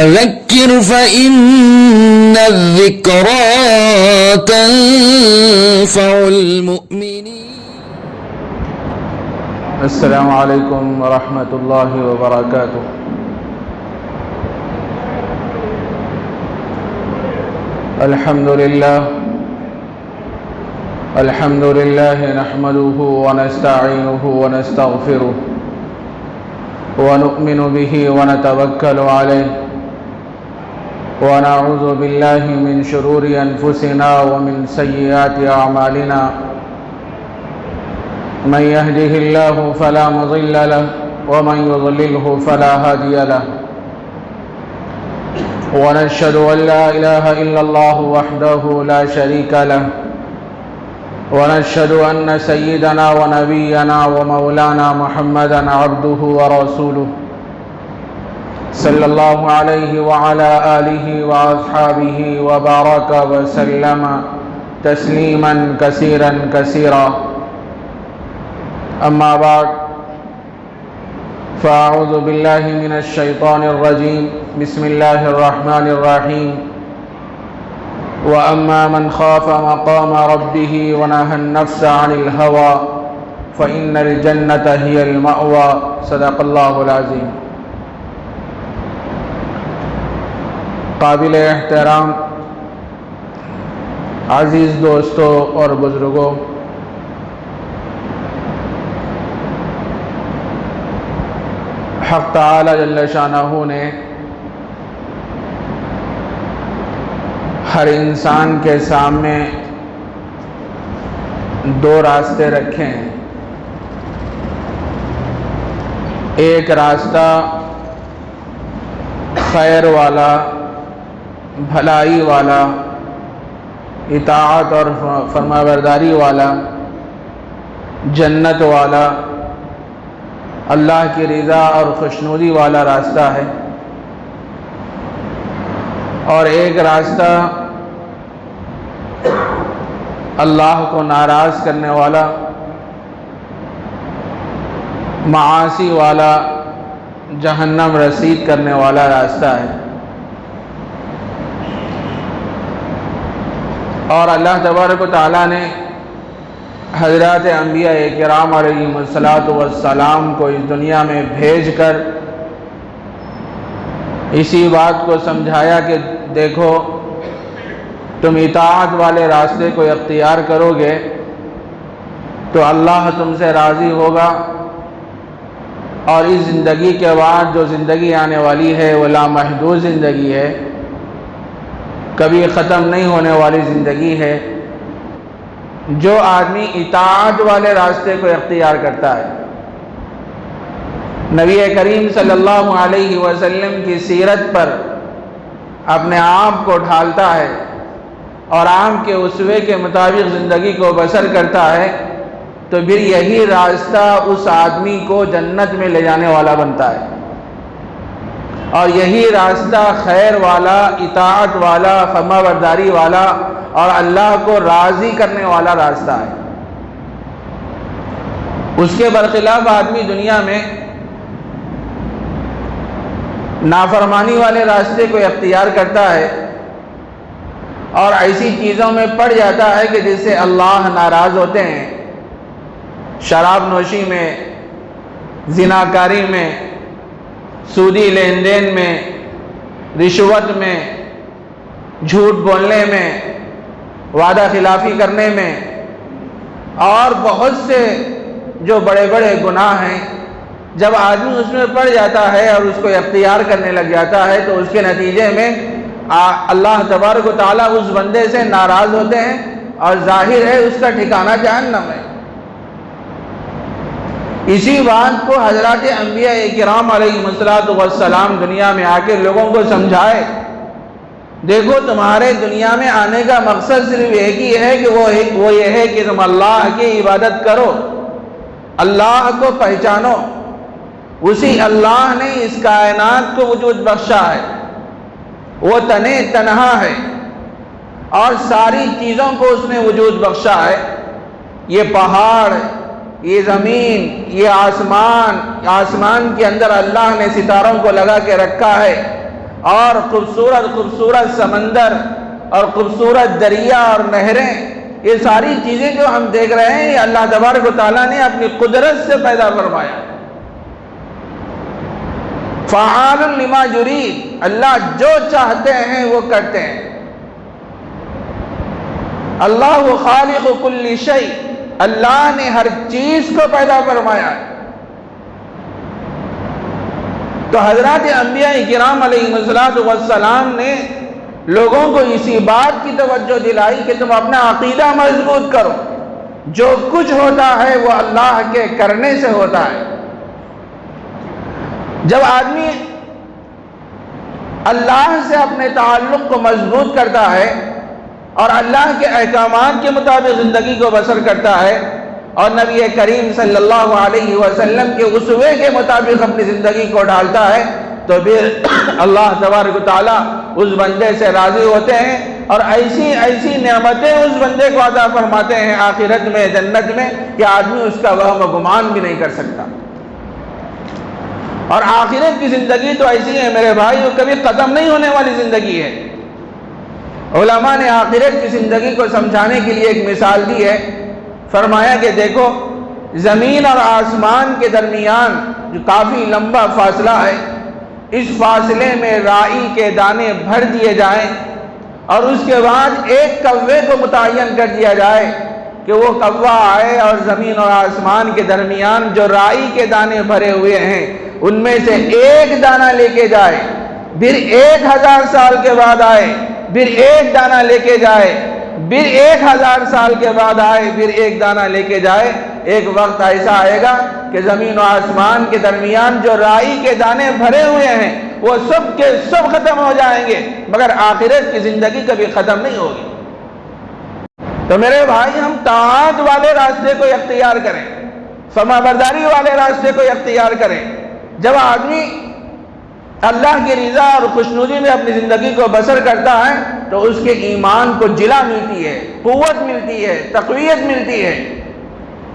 فذكر فإن الذكرى تنفع المؤمنين. السلام علیکم ورحمۃ اللہ وبرکاتہ. الحمد للہ نحمده ونستعینه ونستغفره ونؤمن به ونتوکل علیہ ونعوذ باللہ من شرور انفسنا ومن سیئات اعمالنا. من يهده الله فلا مضل له ومن يضلله فلا هادي له. ونشهد أن لا إله إلا الله وحده لا شريك له. ونشهد أن سيدنا ونبينا ومولانا محمدا عبده ورسوله صلى الله عليه وعلى آله وأصحابه وبارك وسلم تسليما كثيرا كثيرا. أما بعد فأعوذ بالله من الشيطان الرجيم. بسم الله الرحمن الرحيم. وأما من خاف مقام ربه ونهى النفس عن الهوى فإن الجنة هي المأوى. صدق الله العظيم. قابل احترام عزیز دوستوں اور بزرگوں، حق تعالی جل شانہ نے ہر انسان کے سامنے دو راستے رکھے ہیں. ایک راستہ خیر والا، بھلائی والا، اطاعت اور فرمانبرداری والا، جنت والا، اللہ کی رضا اور خوشنودی والا راستہ ہے. اور ایک راستہ اللہ کو ناراض کرنے والا، معاصی والا، جہنم رسید کرنے والا راستہ ہے. اور اللہ تبارک و تعالیٰ نے حضرات انبیاء کرام علیہم السلام کو اس دنیا میں بھیج کر اسی بات کو سمجھایا کہ دیکھو، تم اطاعت والے راستے کو اختیار کرو گے تو اللہ تم سے راضی ہوگا، اور اس زندگی کے بعد جو زندگی آنے والی ہے وہ لامحدود زندگی ہے، کبھی ختم نہیں ہونے والی زندگی ہے. جو آدمی اطاعت والے راستے کو اختیار کرتا ہے، نبی کریم صلی اللہ علیہ وسلم کی سیرت پر اپنے آپ کو ڈھالتا ہے اور آپ کے اسوے کے مطابق زندگی کو بسر کرتا ہے، تو پھر یہی راستہ اس آدمی کو جنت میں لے جانے والا بنتا ہے. اور یہی راستہ خیر والا، اطاعت والا، فرمانبرداری والا اور اللہ کو راضی کرنے والا راستہ ہے. اس کے برخلاف آدمی دنیا میں نافرمانی والے راستے کو اختیار کرتا ہے اور ایسی چیزوں میں پڑ جاتا ہے کہ جس سے اللہ ناراض ہوتے ہیں. شراب نوشی میں، زناکاری میں، سودی لین دین میں، رشوت میں، جھوٹ بولنے میں، وعدہ خلافی کرنے میں، اور بہت سے جو بڑے بڑے گناہ ہیں، جب آدمی اس میں پڑ جاتا ہے اور اس کو اختیار کرنے لگ جاتا ہے تو اس کے نتیجے میں اللہ تبارک و تعالیٰ اس بندے سے ناراض ہوتے ہیں اور ظاہر ہے اس کا ٹھکانہ جہنم ہے. اسی بات کو حضرات انبیاء کرام علیہم السلام دنیا میں آ کے لوگوں کو سمجھائے. دیکھو، تمہارے دنیا میں آنے کا مقصد صرف ایک ہی ہے کہ وہ یہ ہے کہ تم اللہ کی عبادت کرو، اللہ کو پہچانو. اسی اللہ نے اس کائنات کو وجود بخشا ہے، وہ تنہا ہے اور ساری چیزوں کو اس نے وجود بخشا ہے. یہ پہاڑ، یہ زمین، یہ آسمان کے اندر اللہ نے ستاروں کو لگا کے رکھا ہے. اور خوبصورت خوبصورت سمندر اور خوبصورت دریا اور نہریں، یہ ساری چیزیں جو ہم دیکھ رہے ہیں یہ اللہ تبارک و تعالیٰ نے اپنی قدرت سے پیدا فرمایا۔ فعال لما یرید، اللہ جو چاہتے ہیں وہ کرتے ہیں۔ اللہ خالق کل شیء، اللہ نے ہر چیز کو پیدا فرمایا ہے۔ تو حضرات انبیاء کرام علیہ السلام نے لوگوں کو اسی بات کی توجہ دلائی کہ تم اپنا عقیدہ مضبوط کرو، جو کچھ ہوتا ہے وہ اللہ کے کرنے سے ہوتا ہے۔ جب آدمی اللہ سے اپنے تعلق کو مضبوط کرتا ہے اور اللہ کے احکامات کے مطابق زندگی کو بسر کرتا ہے اور نبی کریم صلی اللہ علیہ وسلم کے اسوے کے مطابق اپنی زندگی کو ڈھالتا ہے، تو پھر اللہ تبارک و تعالیٰ اس بندے سے راضی ہوتے ہیں اور ایسی ایسی نعمتیں اس بندے کو عطا فرماتے ہیں آخرت میں، جنت میں، کہ آدمی اس کا وہم و گمان بھی نہیں کر سکتا۔ اور آخرت کی زندگی تو ایسی ہے میرے بھائی، وہ کبھی ختم نہیں ہونے والی زندگی ہے۔ علماء نے آخرت کی زندگی کو سمجھانے کے لیے ایک مثال دی ہے، فرمایا کہ دیکھو زمین اور آسمان کے درمیان جو کافی لمبا فاصلہ ہے، اس فاصلے میں رائی کے دانے بھر دیے جائیں اور اس کے بعد ایک کوے کو متعین کر دیا جائے کہ وہ کوا آئے اور زمین اور آسمان کے درمیان جو رائی کے دانے بھرے ہوئے ہیں ان میں سے ایک دانہ لے کے جائے، پھر 1000 سال کے بعد آئے، پھر ایک دانہ لے کے جائے، پھر 1000 سال کے بعد آئے، پھر ایک دانہ لے کے جائے۔ ایک وقت ایسا آئے گا کہ زمین و آسمان کے درمیان جو رائی کے دانے بھرے ہوئے ہیں وہ سب کے سب ختم ہو جائیں گے، مگر آخرت کی زندگی کبھی ختم نہیں ہوگی۔ تو میرے بھائی، ہم طاعت والے راستے کو اختیار کریں، فرما برداری والے راستے کو اختیار کریں۔ جب آدمی اللہ کی رضا اور خوشنودی میں اپنی زندگی کو بسر کرتا ہے تو اس کے ایمان کو جلا ملتی ہے، قوت ملتی ہے، تقویت ملتی ہے۔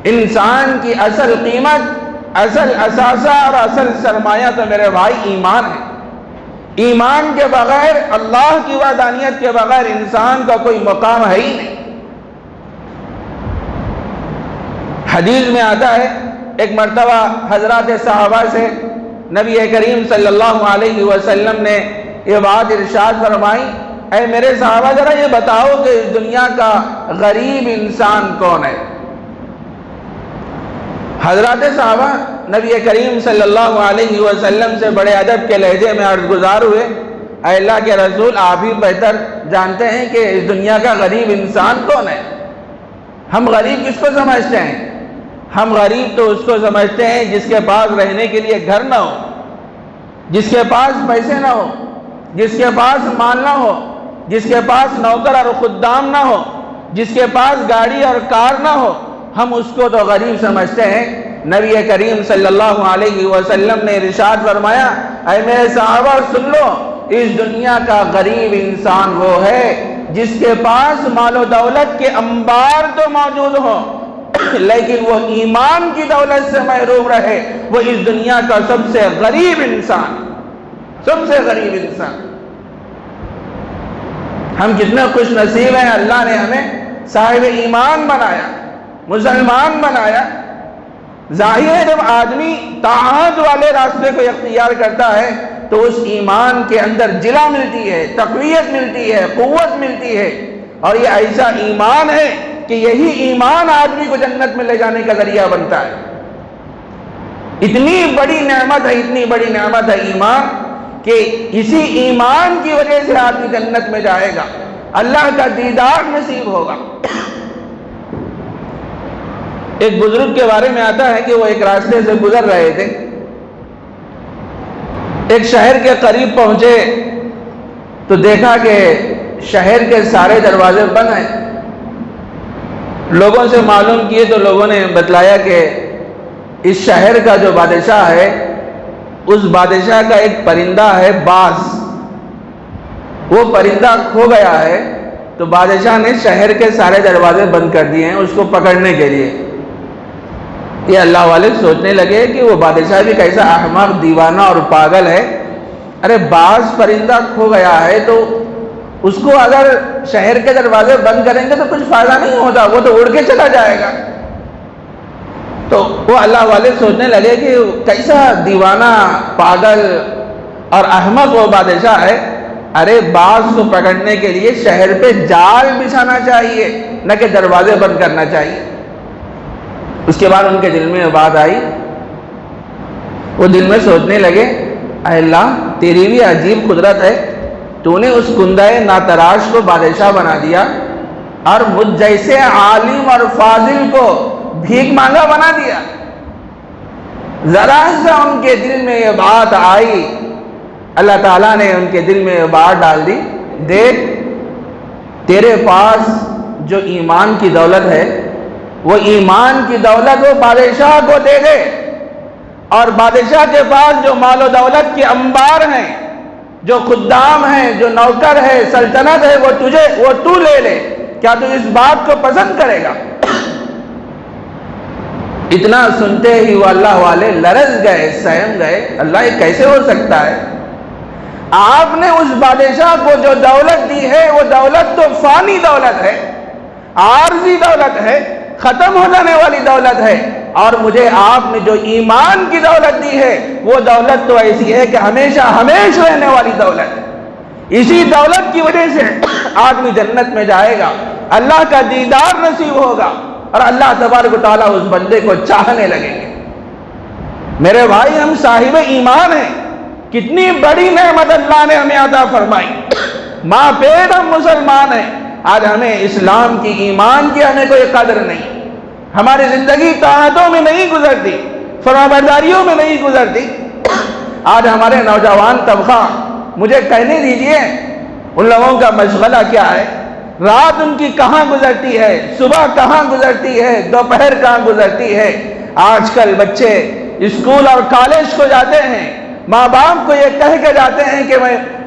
انسان کی اصل قیمت، اصل اثاثہ اور اصل سرمایہ تو میرے بھائی ایمان ہے۔ ایمان کے بغیر، اللہ کی وحدانیت کے بغیر انسان کا کوئی مقام ہے ہی نہیں۔ حدیث میں آتا ہے، ایک مرتبہ حضرات صحابہ سے نبی کریم صلی اللہ علیہ وسلم نے یہ بات ارشاد فرمائی، اے میرے صحابہ ذرا یہ بتاؤ کہ اس دنیا کا غریب انسان کون ہے؟ حضرات صحابہ نبی کریم صلی اللہ علیہ وسلم سے بڑے ادب کے لہجے میں عرض گزار ہوئے، اے اللہ کے رسول، آپ ہی بہتر جانتے ہیں کہ اس دنیا کا غریب انسان کون ہے۔ ہم غریب کس کو سمجھتے ہیں؟ ہم غریب تو اس کو سمجھتے ہیں جس کے پاس رہنے کے لیے گھر نہ ہو، جس کے پاس پیسے نہ ہو، جس کے پاس مال نہ ہو، جس کے پاس نوکر اور خدام نہ ہو، جس کے پاس گاڑی اور کار نہ ہو، ہم اس کو تو غریب سمجھتے ہیں۔ نبی کریم صلی اللہ علیہ وسلم نے ارشاد فرمایا، اے میرے صحابہ سن لو، اس دنیا کا غریب انسان وہ ہے جس کے پاس مال و دولت کے انبار تو موجود ہو لیکن وہ ایمان کی دولت سے محروم رہے، وہ اس دنیا کا سب سے غریب انسان، سب سے غریب انسان۔ ہم کتنے خوش نصیب ہیں، اللہ نے ہمیں صاحب ایمان بنایا، مسلمان بنایا۔ ظاہر ہے جب آدمی طاعت والے راستے کو اختیار کرتا ہے تو اس ایمان کے اندر جلا ملتی ہے، تقویت ملتی ہے، قوت ملتی ہے، اور یہ ایسا ایمان ہے کہ یہی ایمان آدمی کو جنت میں لے جانے کا ذریعہ بنتا ہے۔ اتنی بڑی نعمت ہے، اتنی بڑی نعمت ہے ایمان، کہ اسی ایمان کی وجہ سے آدمی جنت میں جائے گا، اللہ کا دیدار نصیب ہوگا۔ ایک بزرگ کے بارے میں آتا ہے کہ وہ ایک راستے سے گزر رہے تھے، ایک شہر کے قریب پہنچے تو دیکھا کہ شہر کے سارے دروازے بند ہیں۔ لوگوں سے معلوم کیے تو لوگوں نے بتلایا کہ اس شہر کا جو بادشاہ ہے، اس بادشاہ کا ایک پرندہ ہے باز، وہ پرندہ کھو گیا ہے، تو بادشاہ نے شہر کے سارے دروازے بند کر دیے ہیں اس کو پکڑنے کے لیے۔ یہ اللہ والے سوچنے لگے کہ وہ بادشاہ بھی کیسا احمق، دیوانہ اور پاگل ہے ارے بعض پرندہ کھو گیا ہے تو اس کو اگر شہر کے دروازے بند کریں گے تو کچھ فائدہ نہیں ہوتا، وہ تو اڑ کے چلا جائے گا۔ تو وہ اللہ والے سوچنے لگے کہ کیسا دیوانہ، پاگل اور احمق وہ بادشاہ ہے، ارے باز کو پکڑنے کے لیے شہر پہ جال بچھانا چاہیے نہ کہ دروازے بند کرنا چاہیے۔ اس کے بعد ان کے دل میں بات آئی، وہ دل میں سوچنے لگے، اے اللہ تیری بھی عجیب قدرت ہے، تو نے اس کندہ ناتراش کو بادشاہ بنا دیا اور مجھ جیسے عالم اور فاضل کو بھیک مانگا بنا دیا۔ ذرا سا ان کے دل میں یہ بات آئی، اللہ تعالیٰ نے ان کے دل میں یہ بات ڈال دی، دیکھ تیرے پاس جو ایمان کی دولت ہے، وہ ایمان کی دولت وہ بادشاہ کو دے دے، اور بادشاہ کے پاس جو مال و دولت کے انبار ہیں، جو خدام ہیں، جو نوکر ہے، سلطنت ہے، وہ تو لے لے، کیا تو اس بات کو پسند کرے گا؟ اتنا سنتے ہی وہ اللہ والے لرز گئے، سہم گئے، اللہ یہ کیسے ہو سکتا ہے؟ آپ نے اس بادشاہ کو جو دولت دی ہے وہ دولت تو فانی دولت ہے، عارضی دولت ہے، ختم ہو جانے والی دولت ہے، اور مجھے آپ نے جو ایمان کی دولت دی ہے وہ دولت تو ایسی ہے کہ ہمیشہ ہمیشہ رہنے والی دولت ہے۔ اسی دولت کی وجہ سے آدمی جنت میں جائے گا، اللہ کا دیدار نصیب ہوگا، اور اللہ تبارک و تعالیٰ اس بندے کو چاہنے لگیں گے۔ میرے بھائی، ہم صاحب ایمان ہیں، کتنی بڑی نعمت اللہ نے ہمیں عطا فرمائی، ماں پیٹ ہم مسلمان ہیں، آج ہمیں اسلام کی، ایمان کی ہمیں کوئی قدر نہیں، ہماری زندگی طاعتوں میں نہیں گزرتی، فرمانبرداریوں میں نہیں گزرتی۔ آج ہمارے نوجوان طبقہ، مجھے کہنے دیجئے ان لوگوں کا مشغلہ کیا ہے، رات ان کی کہاں گزرتی ہے، صبح کہاں گزرتی ہے، دوپہر کہاں گزرتی ہے۔ آج کل بچے اسکول اور کالج کو جاتے ہیں، ماں باپ کو یہ کہہ کے جاتے ہیں کہ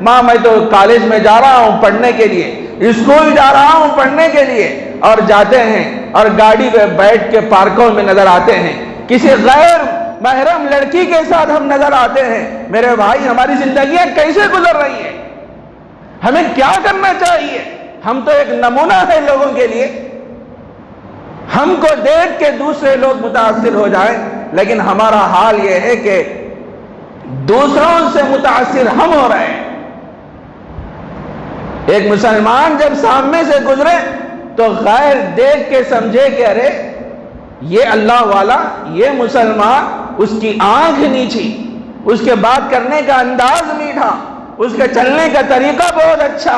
میں تو کالج میں جا رہا ہوں پڑھنے کے لیے، اسکول جا رہا ہوں پڑھنے کے لیے، اور جاتے ہیں اور گاڑی پہ بیٹھ کے پارکوں میں نظر آتے ہیں، کسی غیر محرم لڑکی کے ساتھ ہم نظر آتے ہیں۔ میرے بھائی، ہماری زندگیاں کیسے گزر رہی ہیں؟ ہمیں کیا کرنا چاہیے؟ ہم تو ایک نمونہ ہے لوگوں کے لیے، ہم کو دیکھ کے دوسرے لوگ متاثر ہو جائیں، لیکن ہمارا حال یہ ہے کہ دوسروں سے متاثر ہم ہو رہے ہیں۔ ایک مسلمان جب سامنے سے گزرے تو غیر دیکھ کے سمجھے کہ ارے یہ اللہ والا، یہ مسلمان، اس کی آنکھ نیچی، اس کے بات کرنے کا انداز میٹھا، اس کے چلنے کا طریقہ بہت اچھا،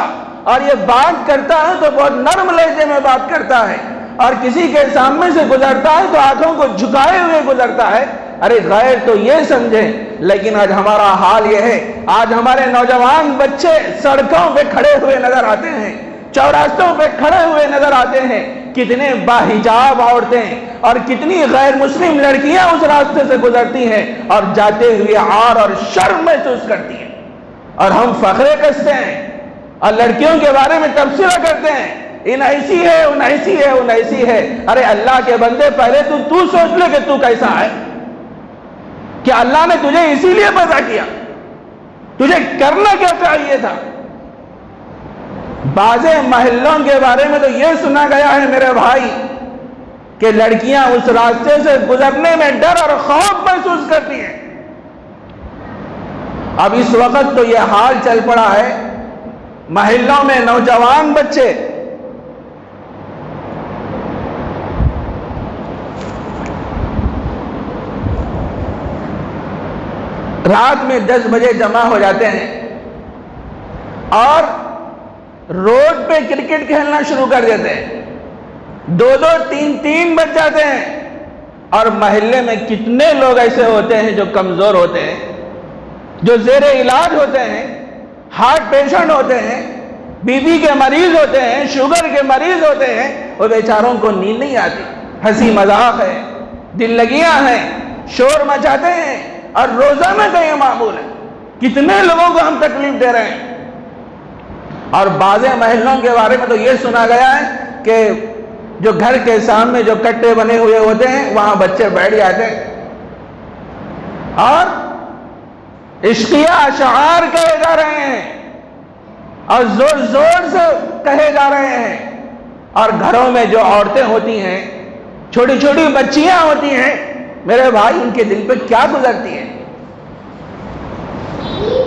اور یہ بات کرتا ہے تو بہت نرم لہجے میں بات کرتا ہے، اور کسی کے سامنے سے گزرتا ہے تو آنکھوں کو جھکائے ہوئے گزرتا ہے۔ ارے غیر تو یہ سمجھیں، لیکن آج ہمارا حال یہ ہے، آج ہمارے نوجوان بچے سڑکوں پہ کھڑے ہوئے نظر آتے ہیں، چوراستوں پہ کھڑے ہوئے نظر آتے ہیں، کتنے باحجاب عورتیں اور کتنی غیر مسلم لڑکیاں اس راستے سے گزرتی ہیں اور جاتے ہوئے عار اور شرم محسوس کرتی ہیں، اور ہم فخرے کستے ہیں اور لڑکیوں کے بارے میں تبصرہ کرتے ہیں، ان ایسی ہے، ان ایسی ہے، ان ایسی ہے۔ ارے اللہ کے بندے، پہلے تو سوچ لے کہ تو کیسا ہے، کہ اللہ نے تجھے اسی لیے پیدا کیا، تجھے کرنا کیا چاہیے تھا؟ بعض محلوں کے بارے میں تو یہ سنا گیا ہے میرے بھائی کہ لڑکیاں اس راستے سے گزرنے میں ڈر اور خوف محسوس کرتی ہیں۔ اب اس وقت تو یہ حال چل پڑا ہے، محلوں میں نوجوان بچے رات میں 10 بجے جمع ہو جاتے ہیں اور روڈ پہ کرکٹ کھیلنا شروع کر دیتے ہیں، 2-2 3-3 بج جاتے ہیں، اور محلے میں کتنے لوگ ایسے ہوتے ہیں جو کمزور ہوتے ہیں، جو زیر علاج ہوتے ہیں، ہارٹ پیشنٹ ہوتے ہیں، بی پی کے مریض ہوتے ہیں، شوگر کے مریض ہوتے ہیں، وہ بیچاروں کو نیند نہیں آتی، ہنسی مذاق ہے، دل لگیاں ہیں، شور مچاتے ہیں، اور روزانہ کا یہ معمول ہے۔ کتنے لوگوں کو ہم تکلیف دے رہے ہیں، اور بعض محلوں کے بارے میں تو یہ سنا گیا ہے کہ جو گھر کے سامنے جو کٹے بنے ہوئے ہوتے ہیں وہاں بچے بیٹھ جاتے ہیں، اور عشقیہ اشعار کہے جا رہے ہیں اور زور زور سے کہے جا رہے ہیں، اور گھروں میں جو عورتیں ہوتی ہیں، چھوٹی چھوٹی بچیاں ہوتی ہیں، میرے بھائی ان کے دل پہ کیا گزرتی ہے؟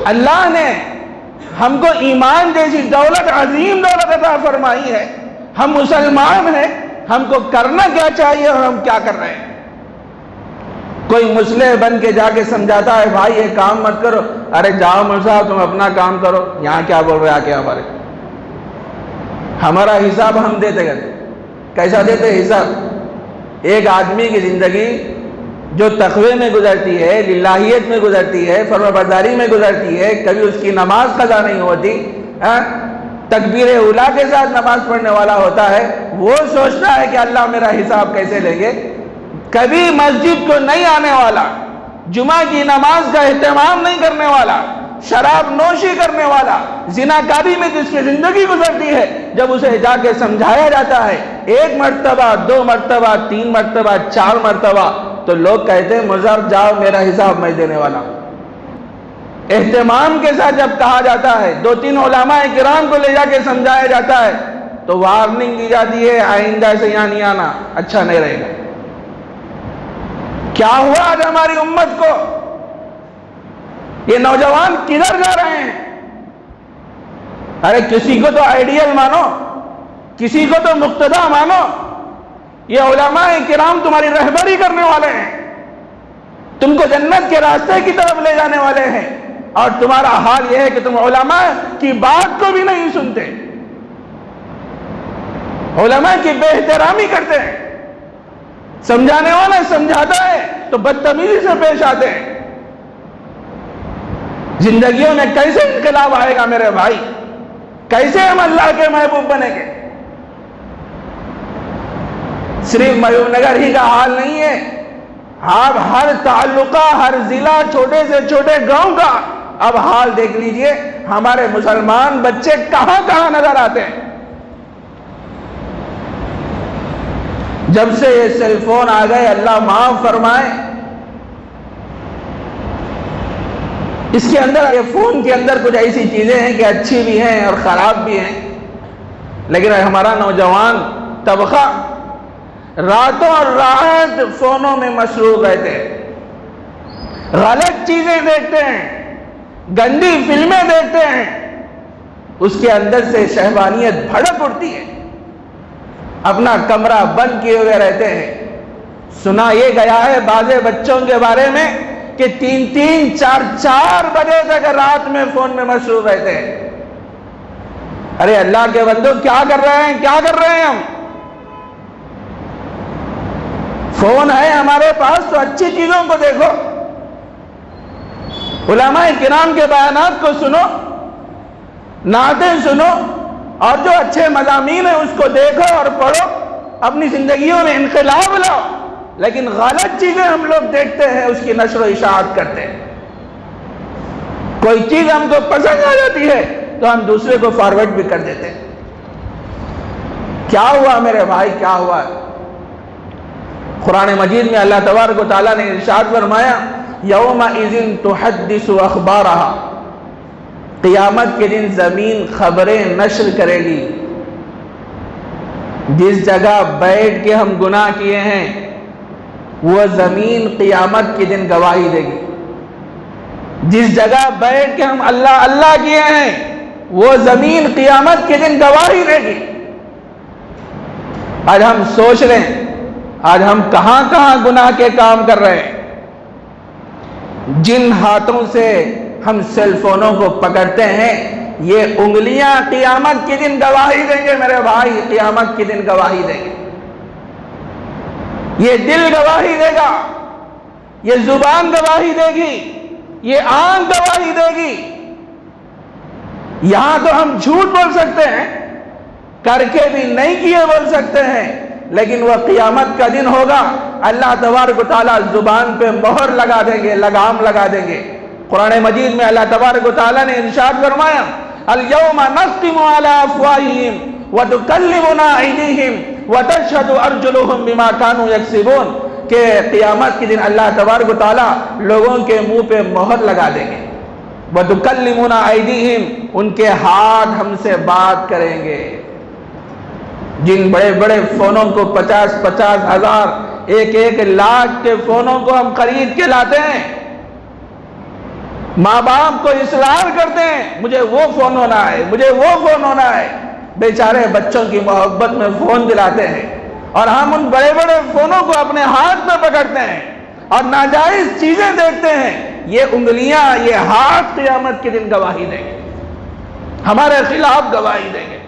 اللہ نے ہم کو ایمان جیسی دولت، عظیم دولت عطا فرمائی ہے، ہم مسلمان ہیں، ہم کو کرنا کیا چاہیے اور ہم کیا کر رہے ہیں؟ کوئی مسلح بن کے جا کے سمجھاتا ہے بھائی یہ کام مت کرو، ارے جاؤ مرزا تم اپنا کام کرو، یہاں کیا بول رہے آ کے ہمارے؟ ہمارا حساب ہم دیتے گئے، کیسا دیتے حساب؟ ایک آدمی کی زندگی جو تقوی میں گزرتی ہے، للہیت میں گزرتی ہے، فرما برداری میں گزرتی ہے، کبھی اس کی نماز قضا نہیں ہوتی، تکبیر اولیٰ کے ساتھ نماز پڑھنے والا ہوتا ہے، وہ سوچتا ہے کہ اللہ میرا حساب کیسے لیں گے؟ کبھی مسجد کو نہیں آنے والا، جمعہ کی نماز کا اہتمام نہیں کرنے والا، شراب نوشی کرنے والا، زناکاری میں جس کی زندگی گزرتی ہے، جب اسے جا کے سمجھایا جاتا ہے 1 مرتبہ 2 مرتبہ 3 مرتبہ 4 مرتبہ، تو لوگ کہتے ہیں مزار جاؤ میرا حساب میں دینے والا۔ اہتمام کے ساتھ جب کہا جاتا ہے، 2-3 علماء کرام کو لے جا کے سمجھایا جاتا ہے، تو وارننگ دی جاتی ہے آئندہ سے یہاں نہیں آنا، اچھا نہیں رہے گا۔ کیا ہوا آج ہماری امت کو؟ یہ نوجوان کدھر جا رہے ہیں؟ ارے کسی کو تو آئیڈیل مانو، کسی کو تو مقتدا مانو، یہ علماء کرام تمہاری رہبری کرنے والے ہیں، تم کو جنت کے راستے کی طرف لے جانے والے ہیں، اور تمہارا حال یہ ہے کہ تم علماء کی بات کو بھی نہیں سنتے، علماء کی بے احترامی کرتے ہیں، سمجھانے والا سمجھاتا ہے تو بدتمیزی سے پیش آتے ہیں۔ زندگیوں میں کیسے انقلاب آئے گا میرے بھائی؟ کیسے ہم اللہ کے محبوب بنیں گے؟ صرف محبوب نگر ہی کا حال نہیں ہے، آپ ہر تعلقہ، ہر ضلع، چھوٹے سے چھوٹے گاؤں کا اب حال دیکھ لیجئے، ہمارے مسلمان بچے کہاں کہاں نظر آتے ہیں۔ جب سے یہ سیل فون آ گئے، اللہ معاف فرمائے، اس کے اندر، یہ فون کے اندر کچھ ایسی چیزیں ہیں کہ اچھی بھی ہیں اور خراب بھی ہیں، لیکن ہمارا نوجوان طبقہ راتوں اور رات فونوں میں مصروف رہتے ہیں، غلط چیزیں دیکھتے ہیں، گندی فلمیں دیکھتے ہیں، اس کے اندر سے شہوانیت بھڑک اٹھتی ہے، اپنا کمرہ بند کیے ہوئے رہتے ہیں۔ سنا یہ گیا ہے بعض بچوں کے بارے میں کہ 3-3 4-4 بجے تک رات میں فون میں مصروف رہتے ہیں۔ ارے اللہ کے بندو کیا کر رہے ہیں، کیا کر رہے ہیں ہم؟ فون ہے ہمارے پاس تو اچھی چیزوں کو دیکھو، علماء کرام کے بیانات کو سنو، نعتیں سنو، اور جو اچھے مضامین ہیں اس کو دیکھو اور پڑھو، اپنی زندگیوں میں انقلاب لاؤ۔ لیکن غلط چیزیں ہم لوگ دیکھتے ہیں، اس کی نشر و اشاعت کرتے ہیں۔ کوئی چیز ہم کو پسند آ جاتی ہے تو ہم دوسرے کو فارورڈ بھی کر دیتے ہیں۔ کیا ہوا میرے بھائی، کیا ہوا؟ قرآن مجید میں اللہ تبارک و تعالیٰ نے ارشاد فرمایا یومئذ تحدث اخبارہا، قیامت کے دن زمین خبریں نشر کرے گی۔ جس جگہ بیٹھ کے ہم گناہ کیے ہیں وہ زمین قیامت کے دن گواہی دے گی۔ جس جگہ بیٹھ کے ہم اللہ اللہ کیے ہیں وہ زمین قیامت کے دن گواہی دے گی۔ آج ہم سوچ رہے ہیں آج ہم کہاں کہاں گناہ کے کام کر رہے ہیں۔ جن ہاتھوں سے ہم سیل فونوں کو پکڑتے ہیں یہ انگلیاں قیامت کے دن گواہی دیں گے میرے بھائی، قیامت کے دن گواہی دیں گے۔ یہ دل گواہی دے گا، یہ زبان گواہی دے گی، یہ آنکھ گواہی دے گی۔ یہاں تو ہم جھوٹ بول سکتے ہیں، کر کے بھی نہیں کیے بول سکتے ہیں، لیکن وہ قیامت کا دن ہوگا، اللہ تبارک و تعالیٰ زبان پہ مہر لگا دیں گے، لگام لگا دیں گے۔ قرآن مجید میں اللہ تبارک و تعالیٰ نے ارشاد فرمایا اليوم نختم على افواہہم وتکلمنا ایدیہم وتشہد ارجلہم بما كانوا یکسبون، کہ قیامت کے دن اللہ تبارک و تعالیٰ لوگوں کے منہ پہ مہر لگا دیں گے۔ وَتُكَلِّمُنَا أَيْدِيهِمْ، ان کے ہاتھ ہم سے بات کریں گے۔ جن بڑے بڑے فونوں کو 50,000 ہزار 1 لاکھ کے فونوں کو ہم خرید کے لاتے ہیں، ماں باپ کو اصرار کرتے ہیں مجھے وہ فون ہونا ہے، مجھے وہ فون ہونا ہے، بیچارے بچوں کی محبت میں فون دلاتے ہیں، اور ہم ان بڑے بڑے فونوں کو اپنے ہاتھ میں پکڑتے ہیں اور ناجائز چیزیں دیکھتے ہیں۔ یہ انگلیاں، یہ ہاتھ قیامت کے دن گواہی دیں گے، ہمارے خلاف گواہی دیں گے،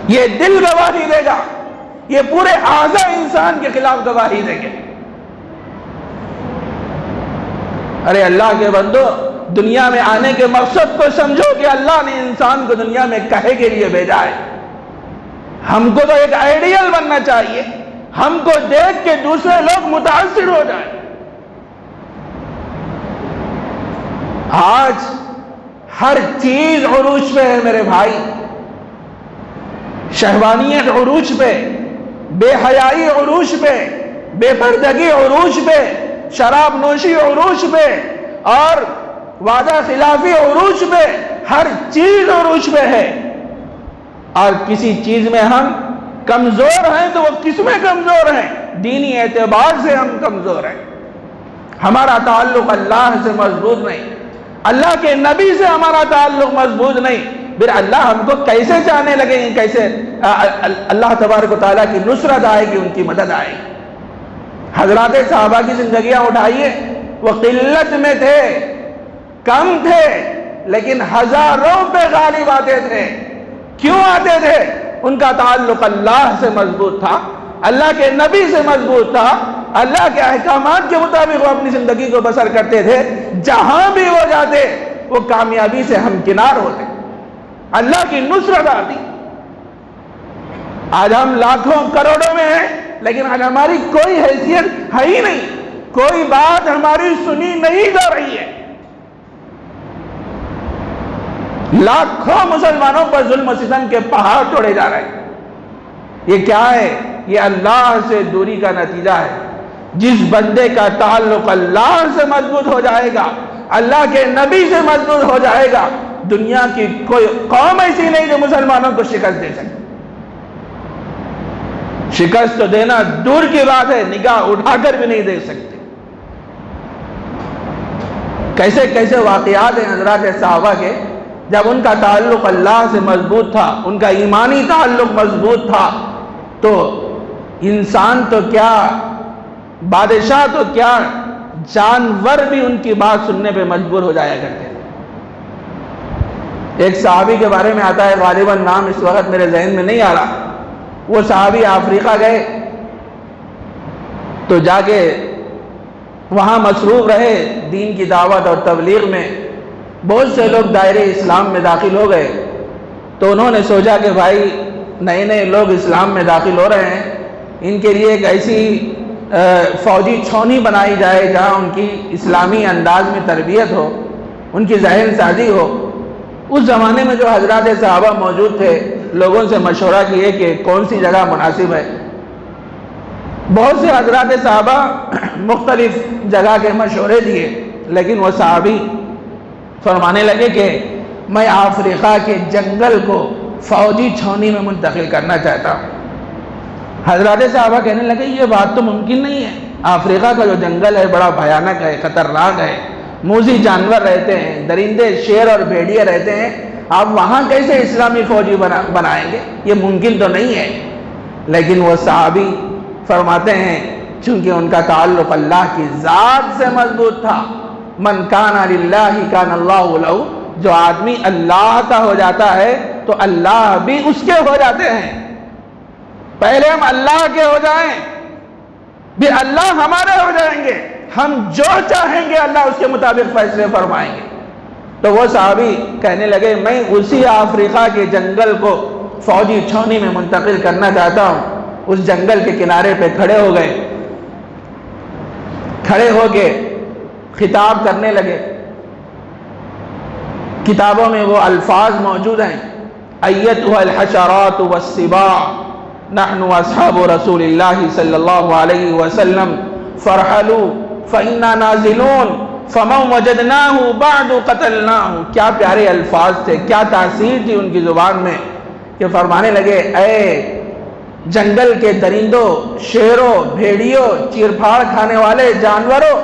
یہ دل گواہی دے گا، یہ پورے اعضاء انسان کے خلاف گواہی دیں گے۔ ارے اللہ کے بندو، دنیا میں آنے کے مقصد کو سمجھو کہ اللہ نے انسان کو دنیا میں کہے کے لیے بھیجا ہے۔ ہم کو تو ایک آئیڈیل بننا چاہیے، ہم کو دیکھ کے دوسرے لوگ متاثر ہو جائیں۔ آج ہر چیز عروج پہ ہے میرے بھائی، شہوانیت عروج پہ، بے حیائی عروج پہ، بے پردگی عروج پہ، شراب نوشی عروج پہ، اور وعدہ خلافی عروج پہ، ہر چیز عروج پہ ہے۔ اور کسی چیز میں ہم کمزور ہیں تو وہ کس میں کمزور ہیں؟ دینی اعتبار سے ہم کمزور ہیں، ہمارا تعلق اللہ سے مضبوط نہیں، اللہ کے نبی سے ہمارا تعلق مضبوط نہیں، پھر اللہ ہم کو کیسے چاہنے لگیں گے؟ کیسے اللہ تبارک و تعالیٰ کی نصرت آئے گی، ان کی مدد آئے گی؟ حضرات صحابہ کی زندگیاں اٹھائیے، وہ قلت میں تھے، کم تھے، لیکن ہزاروں پہ غالب آتے تھے۔ کیوں آتے تھے؟ ان کا تعلق اللہ سے مضبوط تھا، اللہ کے نبی سے مضبوط تھا، اللہ کے احکامات کے مطابق وہ اپنی زندگی کو بسر کرتے تھے۔ جہاں بھی وہ جاتے وہ کامیابی سے ہمکنار ہوتے، اللہ کی نصرت آتی۔ آج ہم لاکھوں کروڑوں میں ہیں، لیکن آج ہماری کوئی حیثیت ہے ہی نہیں، کوئی بات ہماری سنی نہیں جا رہی ہے۔ لاکھوں مسلمانوں پر ظلم و ستم کے پہاڑ توڑے جا رہے ہیں۔ یہ کیا ہے؟ یہ اللہ سے دوری کا نتیجہ ہے۔ جس بندے کا تعلق اللہ سے مضبوط ہو جائے گا، اللہ کے نبی سے مضبوط ہو جائے گا، دنیا کی کوئی قوم ایسی نہیں جو مسلمانوں کو شکست دے سکے۔ شکست تو دینا دور کی بات ہے، نگاہ اٹھا کر بھی نہیں دے سکتے۔ کیسے کیسے واقعات ہیں حضرات صحابہ کے، جب ان کا تعلق اللہ سے مضبوط تھا، ان کا ایمانی تعلق مضبوط تھا، تو انسان تو کیا، بادشاہ تو کیا، جانور بھی ان کی بات سننے پہ مجبور ہو جایا کرتے تھے۔ ایک صحابی کے بارے میں آتا ہے، غالباً نام اس وقت میرے ذہن میں نہیں آ رہا، وہ صحابی افریقہ گئے تو جا کے وہاں مصروف رہے دین کی دعوت اور تبلیغ میں۔ بہت سے لوگ دائرے اسلام میں داخل ہو گئے، تو انہوں نے سوچا کہ بھائی نئے نئے لوگ اسلام میں داخل ہو رہے ہیں، ان کے لیے ایک ایسی فوجی چھاؤنی بنائی جائے جہاں ان کی اسلامی انداز میں تربیت ہو، ان کی ذہن سازی ہو۔ اس زمانے میں جو حضرات صحابہ موجود تھے، لوگوں سے مشورہ کیے کہ کون سی جگہ مناسب ہے۔ بہت سے حضرات صحابہ مختلف جگہ کے مشورے دیے، لیکن وہ صحابی فرمانے لگے کہ میں افریقہ کے جنگل کو فوجی چھاؤنی میں منتقل کرنا چاہتا ہوں۔ حضرات صحابہ کہنے لگے یہ بات تو ممکن نہیں ہے، افریقہ کا جو جنگل ہے بڑا بھیانک ہے، خطرناک ہے، موذی جانور رہتے ہیں، درندے، شیر اور بھیڑیے رہتے ہیں، آپ وہاں کیسے اسلامی فوجی بنائیں گے؟ یہ ممکن تو نہیں ہے۔ لیکن وہ صحابی فرماتے ہیں چونکہ ان کا تعلق اللہ کی ذات سے مضبوط تھا، من کان للہ کان اللہ لہ، جو آدمی اللہ کا ہو جاتا ہے تو اللہ بھی اس کے ہو جاتے ہیں۔ پہلے ہم اللہ کے ہو جائیں، پھر اللہ ہمارے ہو جائیں گے، ہم جو چاہیں گے اللہ اس کے مطابق فیصلے فرمائیں گے۔ تو وہ صحابی کہنے لگے میں اسی افریقہ کے جنگل کو فوجی چھاؤنی میں منتقل کرنا چاہتا ہوں۔ اس جنگل کے کنارے پہ کھڑے ہو گئے، کھڑے ہو کے خطاب کرنے لگے۔ کتابوں میں وہ الفاظ موجود ہیں، ایتھا الحشرات والسباع نحن اصحاب رسول اللہ صلی اللہ علیہ وسلم فرحلوا فإنا نازلون فَمَنْ وَجَدْنَاهُ بَعْدُ قَتَلْنَاهُ. کیا پیارے الفاظ تھے، کیا تاثیر تھی ان کی زبان میں کہ فرمانے لگے اے جنگل کے درندوں، شیروں، بھیڑیوں، چیر پھاڑ کھانے والے جانوروں،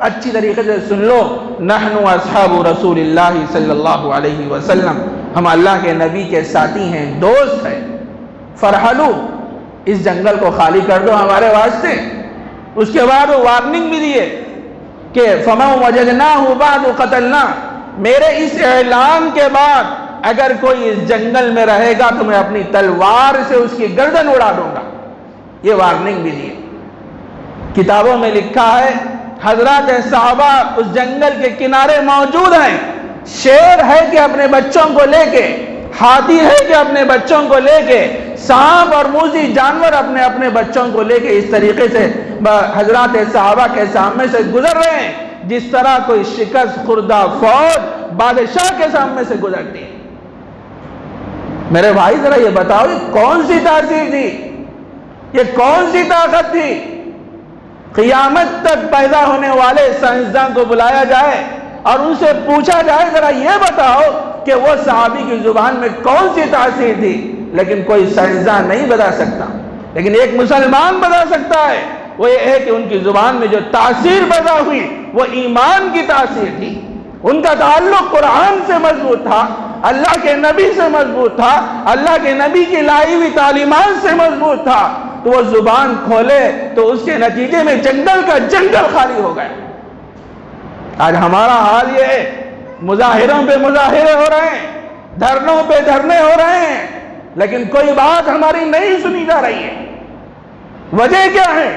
اچھی طریقے سے سن لو، نحن اصحاب رسول اللہ صلی اللہ علیہ وسلم، ہم اللہ کے نبی کے ساتھی ہیں، دوست ہیں. فرحلو، اس جنگل کو خالی کر دو ہمارے واسطے. اس کے بعد وہ وارننگ بھی دیے کہ فَمَنْ وَجَدْنَاهُ بَعْدُ قَتَلْنَا. میرے اس اعلان کے بعد اگر کوئی اس جنگل میں رہے گا تو میں اپنی تلوار سے اس کی گردن اڑا دوں گا. یہ وارننگ بھی دی. کتابوں میں لکھا ہے حضرات صحابہ اس جنگل کے کنارے موجود ہیں، شیر ہے کہ اپنے بچوں کو لے کے، ہاتھی ہے کہ اپنے بچوں کو لے کے، سانپ اور موذی جانور اپنے اپنے بچوں کو لے کے اس طریقے سے حضرات صحابہ کے سامنے سے گزر رہے ہیں جس طرح کوئی شکست خوردہ فوج بادشاہ کے سامنے سے گزرتی ہے. میرے بھائی ذرا یہ بتاؤ یہ کون سی تاثیر تھی، یہ کون سی طاقت تھی؟ قیامت تک پیدا ہونے والے سائنسدان کو بلایا جائے اور ان سے پوچھا جائے ذرا یہ بتاؤ کہ وہ صحابی کی زبان میں کون سی تاثیر تھی، لیکن کوئی سائنسدان نہیں بتا سکتا. لیکن ایک مسلمان بتا سکتا ہے، وہ یہ ہے کہ ان کی زبان میں جو تاثیر پیدا ہوئی وہ ایمان کی تاثیر تھی. ان کا تعلق قرآن سے مضبوط تھا، اللہ کے نبی سے مضبوط تھا، اللہ کے نبی کی لائی ہوئی تعلیمات سے مضبوط تھا. تو وہ زبان کھولے تو اس کے نتیجے میں جنگل کا جنگل خالی ہو گیا. آج ہمارا حال یہ ہے، مظاہروں پہ مظاہرے ہو رہے ہیں، دھرنوں پہ دھرنے ہو رہے ہیں، لیکن کوئی بات ہماری نہیں سنی جا رہی ہے. وجہ کیا ہے؟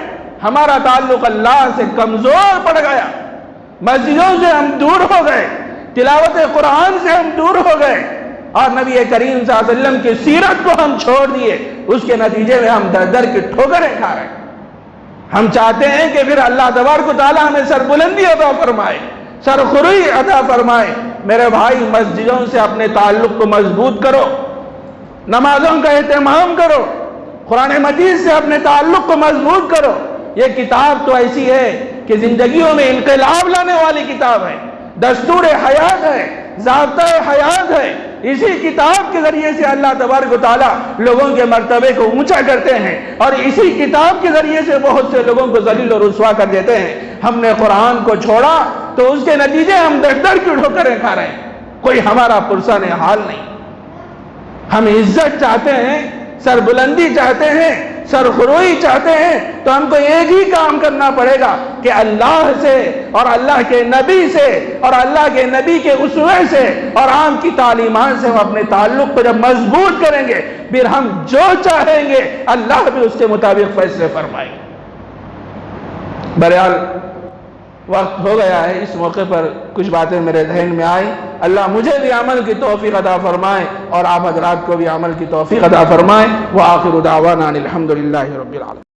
ہمارا تعلق اللہ سے کمزور پڑ گیا، مسجدوں سے ہم دور ہو گئے، تلاوت قرآن سے ہم دور ہو گئے، اور نبی کریم صلی اللہ علیہ وسلم کی سیرت کو ہم چھوڑ دیے. اس کے نتیجے میں ہم در در کی ٹھوکریں کھا رہے ہیں. ہم چاہتے ہیں کہ پھر اللہ تبارک و تعالیٰ ہمیں سربلندی عطا فرمائے، سرخروئی عطا فرمائے. میرے بھائی مسجدوں سے اپنے تعلق کو مضبوط کرو، نمازوں کا اہتمام کرو، قرآن مجید سے اپنے تعلق کو مضبوط کرو. یہ کتاب تو ایسی ہے کہ زندگیوں میں انقلاب لانے والی کتاب ہے، دستور حیات ہے، ضابطہ حیات ہے. اسی کتاب کے ذریعے سے اللہ تبارک و تعالیٰ لوگوں کے مرتبے کو اونچا کرتے ہیں، اور اسی کتاب کے ذریعے سے بہت سے لوگوں کو ذلیل و رسوا کر دیتے ہیں. ہم نے قرآن کو چھوڑا تو اس کے نتیجے ہم در در کی ٹھوکریں کھا رہے ہیں. کوئی ہمارا پرسان حال نہیں. ہم عزت چاہتے ہیں، سربلندی چاہتے ہیں، سرخروئی چاہتے ہیں، تو ہم کو ایک ہی کام کرنا پڑے گا کہ اللہ سے اور اللہ کے نبی سے اور اللہ کے نبی کے اسوے سے اور عام کی تعلیمات سے ہم اپنے تعلق کو جب مضبوط کریں گے، پھر ہم جو چاہیں گے اللہ بھی اس کے مطابق فیصلے فرمائیں گے. بہرحال وقت ہو گیا ہے، اس موقع پر کچھ باتیں میرے ذہن میں آئیں. اللہ مجھے بھی عمل کی توفیق عطا فرمائے اور آپ حضرات کو بھی عمل کی توفیق عطا فرمائے. وآخر دعوانا الحمدللہ رب العالمین.